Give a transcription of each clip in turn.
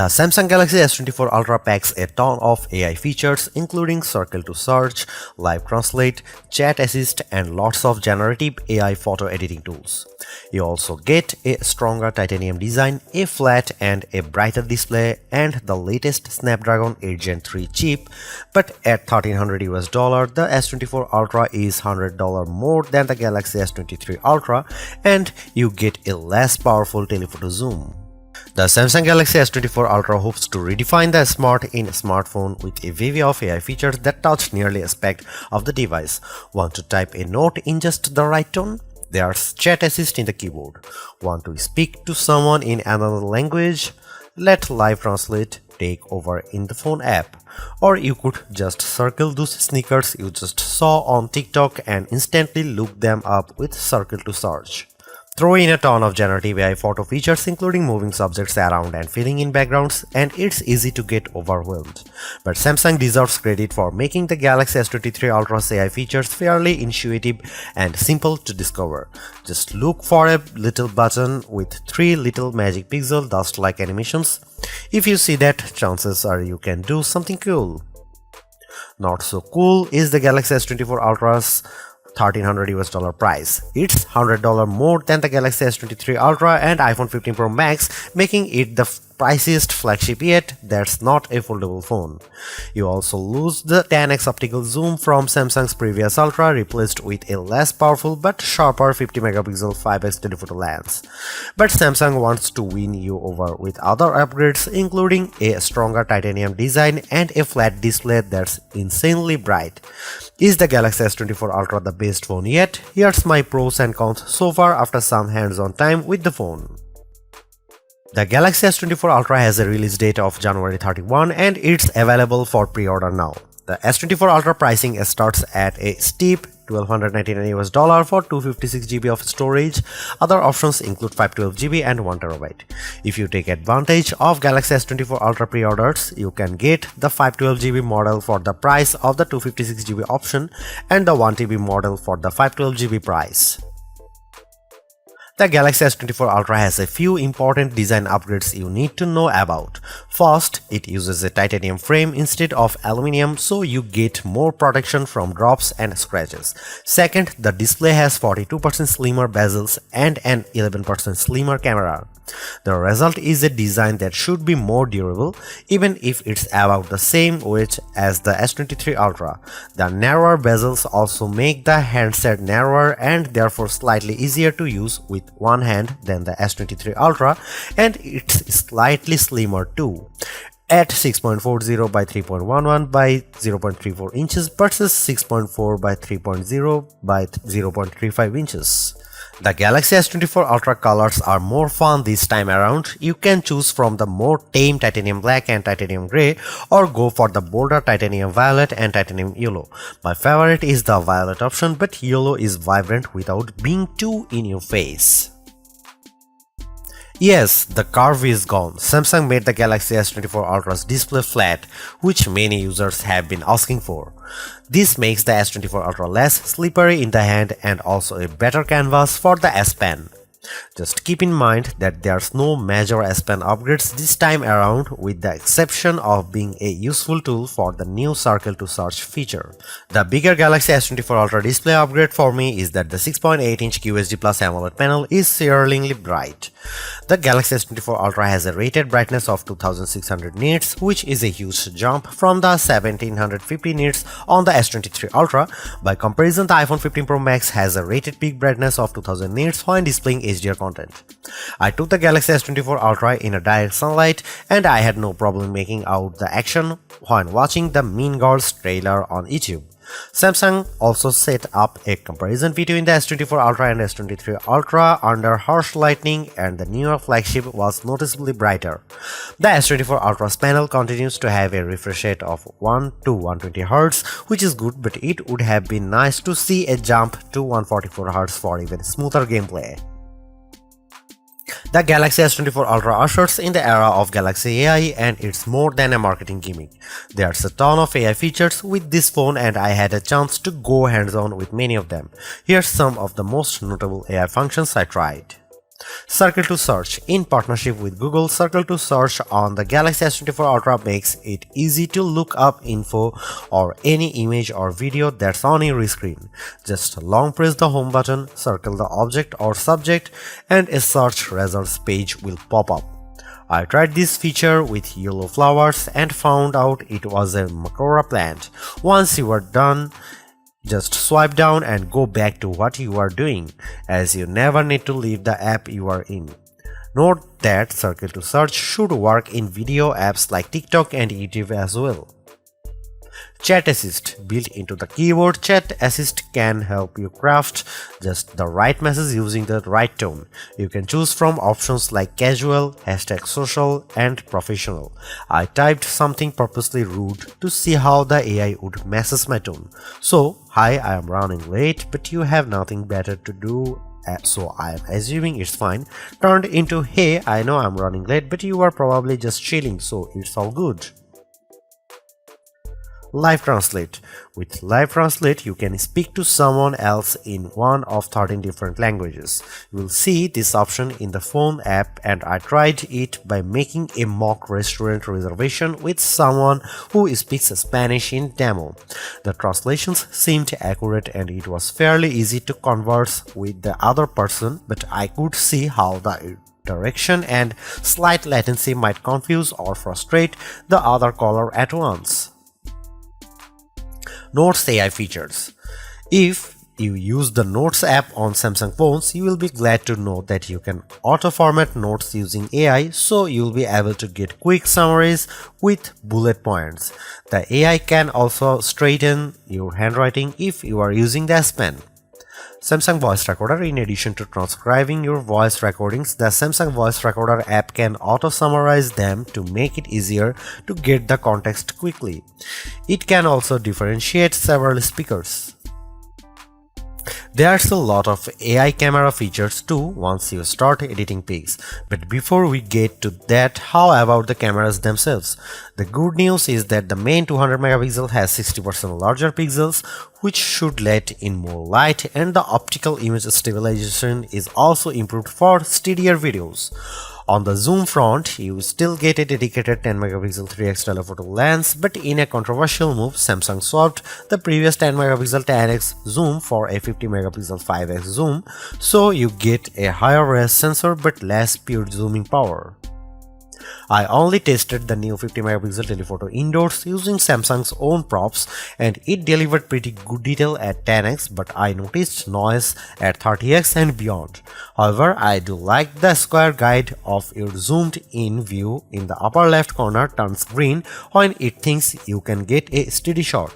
The Samsung Galaxy S24 Ultra packs a ton of AI features including Circle to Search, Live Translate, Chat Assist and lots of generative AI photo editing tools. You also get a stronger titanium design, a flat and a brighter display and the latest Snapdragon 8 Gen 3 chip, but at $1,300 the S24 Ultra is $100 more than the Galaxy S23 Ultra and you get a less powerful telephoto zoom. The Samsung Galaxy S24 Ultra hopes to redefine the smart in smartphone with a wave of AI features that touch nearly aspect of the device. Want to type a note in just the right tone? There's Chat Assist in the keyboard. Want to speak to someone in another language? Let Live Translate take over in the phone app. Or you could just circle those sneakers you just saw on TikTok and instantly look them up with Circle to Search. Throw in a ton of generative AI photo features including moving subjects around and filling in backgrounds and it's easy to get overwhelmed. But Samsung deserves credit for making the Galaxy S23 Ultra's AI features fairly intuitive and simple to discover. Just look for a little button with 3 little magic pixel dust-like animations. If you see that, chances are you can do something cool. Not so cool is the Galaxy S24 Ultra's $1,300 price. It's $100 more than the Galaxy S23 Ultra and iPhone 15 Pro Max, making it the priciest flagship yet that's not a foldable phone. You also lose the 10x optical zoom from Samsung's previous Ultra, replaced with a less powerful but sharper 50MP 5x telephoto lens. But Samsung wants to win you over with other upgrades including a stronger titanium design and a flat display that's insanely bright. Is the Galaxy S24 Ultra the best phone yet? Here's my pros and cons so far after some hands-on time with the phone. The Galaxy S24 Ultra has a release date of January 31 and it's available for pre-order now. The S24 Ultra pricing starts at a steep $1,299 for 256GB of storage. Other options include 512GB and 1TB. If you take advantage of Galaxy S24 Ultra pre-orders, you can get the 512GB model for the price of the 256GB option and the 1TB model for the 512GB price. The Galaxy S24 Ultra has a few important design upgrades you need to know about. First, it uses a titanium frame instead of aluminum, so you get more protection from drops and scratches. Second, the display has 42% slimmer bezels and an 11% slimmer camera. The result is a design that should be more durable, even if it's about the same weight as the S23 Ultra. The narrower bezels also make the handset narrower and therefore slightly easier to use with one hand than the S23 Ultra, and it's slightly slimmer too, at 6.40 by 3.11 by 0.34 inches versus 6.4 by 3.0 by 0.35 inches. The Galaxy S24 Ultra colors are more fun this time around. You can choose from the more tame titanium black and titanium grey or go for the bolder titanium violet and titanium yellow. My favorite is the violet option, but yellow is vibrant without being too in your face. Yes, the curve is gone. Samsung made the Galaxy S24 Ultra's display flat, which many users have been asking for. This makes the S24 Ultra less slippery in the hand and also a better canvas for the S Pen. Just keep in mind that there's no major S Pen upgrades this time around, with the exception of being a useful tool for the new Circle to Search feature. The bigger Galaxy S24 Ultra display upgrade for me is that the 6.8-inch QHD Plus AMOLED panel is searingly bright. The Galaxy S24 Ultra has a rated brightness of 2600 nits, which is a huge jump from the 1750 nits on the S23 Ultra. By comparison, the iPhone 15 Pro Max has a rated peak brightness of 2000 nits when displaying HDR content. I took the Galaxy S24 Ultra in a direct sunlight and I had no problem making out the action when watching the Mean Girls trailer on YouTube. Samsung also set up a comparison video in the S24 Ultra and S23 Ultra under harsh lighting, and the newer flagship was noticeably brighter. The S24 Ultra's panel continues to have a refresh rate of 1 to 120Hz, which is good, but it would have been nice to see a jump to 144Hz for even smoother gameplay. The Galaxy S24 Ultra ushers in the era of Galaxy AI, and it's more than a marketing gimmick. There's a ton of AI features with this phone and I had a chance to go hands-on with many of them. Here's some of the most notable AI functions I tried. Circle to Search. In partnership with Google, Circle to Search on the Galaxy S24 Ultra makes it easy to look up info or any image or video that's on your screen. Just long press the home button, circle the object or subject, and a search results page will pop up. I tried this feature with yellow flowers and found out it was a Makora plant. Once you are done, just swipe down and go back to what you are doing, as you never need to leave the app you are in. Note that Circle to Search should work in video apps like TikTok and YouTube as well. Chat Assist. Built into the keyboard, Chat Assist can help you craft just the right message using the right tone. You can choose from options like casual, #social, and professional. I typed something purposely rude to see how the AI would message my tone. So, hi, I am running late, but you have nothing better to do, so I am assuming it's fine, turned into, hey, I know I'm running late, but you are probably just chilling, so it's all good. Live Translate. With Live Translate, you can speak to someone else in one of 13 different languages. You will see this option in the phone app, and I tried it by making a mock restaurant reservation with someone who speaks Spanish in demo. The translations seemed accurate and it was fairly easy to converse with the other person, but I could see how the direction and slight latency might confuse or frustrate the other caller at once. Notes AI features. If you use the Notes app on Samsung phones, you will be glad to know that you can auto-format notes using AI, so you'll be able to get quick summaries with bullet points. The AI can also straighten your handwriting if you are using the S Pen. Samsung Voice Recorder. In addition to transcribing your voice recordings, the Samsung Voice Recorder app can auto-summarize them to make it easier to get the context quickly. It can also differentiate several speakers. There's a lot of AI camera features too once you start editing pics, but before we get to that, how about the cameras themselves? The good news is that the main 200 megapixel has 60% larger pixels, which should let in more light, and the optical image stabilization is also improved for steadier videos. On the zoom front, you still get a dedicated 10 megapixel 3x telephoto lens, but in a controversial move, Samsung swapped the previous 10 megapixel 10x zoom for a 50 megapixel 5x zoom, so you get a higher res sensor but less pure zooming power. I only tested the new 50 megapixel telephoto indoors using Samsung's own props, and it delivered pretty good detail at 10x, but I noticed noise at 30x and beyond. However, I do like the square guide of your zoomed in view in the upper left corner turns green when it thinks you can get a steady shot.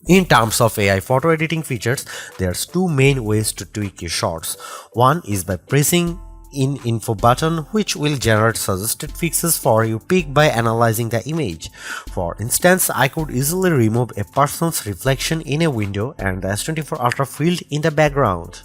In terms of AI photo editing features, there's two main ways to tweak your shots. One is by pressing in info button, which will generate suggested fixes for your pic by analyzing the image. For instance, I could easily remove a person's reflection in a window and the S24 Ultra field in the background.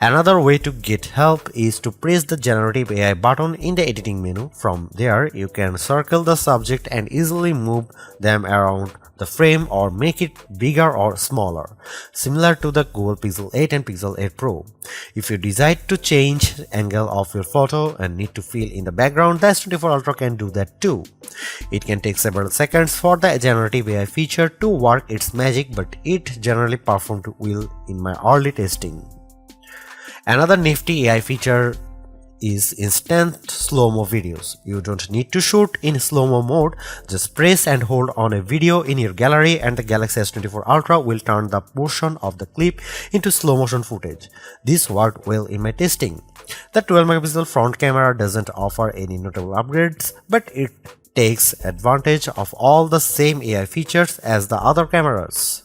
Another way to get help is to press the generative AI button in the editing menu. From there, you can circle the subject and easily move them around the frame or make it bigger or smaller, similar to the Google Pixel 8 and Pixel 8 Pro. If you decide to change the angle of your photo and need to fill in the background, the S24 Ultra can do that too. It can take several seconds for the generative AI feature to work its magic, but it generally performed well in my early testing. Another nifty AI feature is instant slow-mo videos. You don't need to shoot in slow-mo mode, just press and hold on a video in your gallery and the Galaxy S24 Ultra will turn the portion of the clip into slow-motion footage. This worked well in my testing. The 12 megapixel front camera doesn't offer any notable upgrades, but it takes advantage of all the same AI features as the other cameras.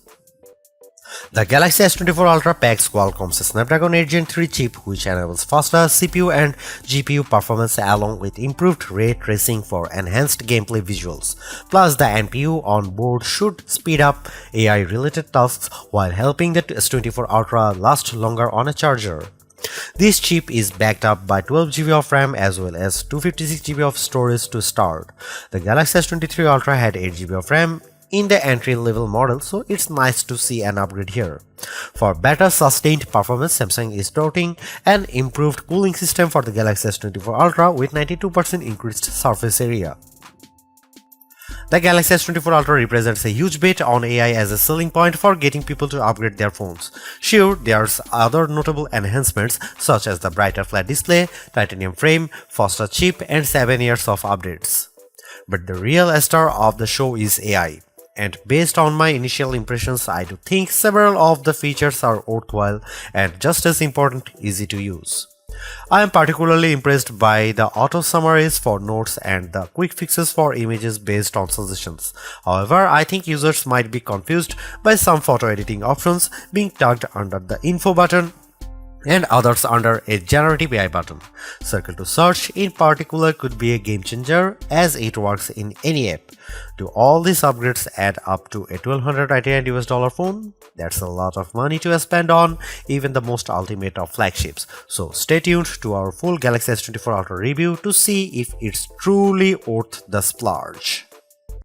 The Galaxy S24 Ultra packs Qualcomm's Snapdragon 8 Gen 3 chip, which enables faster CPU and GPU performance along with improved ray tracing for enhanced gameplay visuals. Plus, the NPU on board should speed up AI-related tasks while helping the S24 Ultra last longer on a charger. This chip is backed up by 12GB of RAM as well as 256GB of storage to start. The Galaxy S23 Ultra had 8GB of RAM in the entry-level model, so it's nice to see an upgrade here. For better sustained performance, Samsung is touting an improved cooling system for the Galaxy S24 Ultra with 92% increased surface area. The Galaxy S24 Ultra represents a huge bet on AI as a selling point for getting people to upgrade their phones. Sure, there's other notable enhancements such as the brighter flat display, titanium frame, faster chip, and 7 years of updates. But the real star of the show is AI. And based on my initial impressions, I do think several of the features are worthwhile and just as important, easy to use. I am particularly impressed by the auto summaries for notes and the quick fixes for images based on suggestions. However, I think users might be confused by some photo editing options being tucked under the info button and others under a generative AI button. Circle to search in particular could be a game changer as it works in any app. Do all these upgrades add up to a $1,299 phone? That's a lot of money to spend on even the most ultimate of flagships. So stay tuned to our full Galaxy S24 Ultra review to see if it's truly worth the splurge.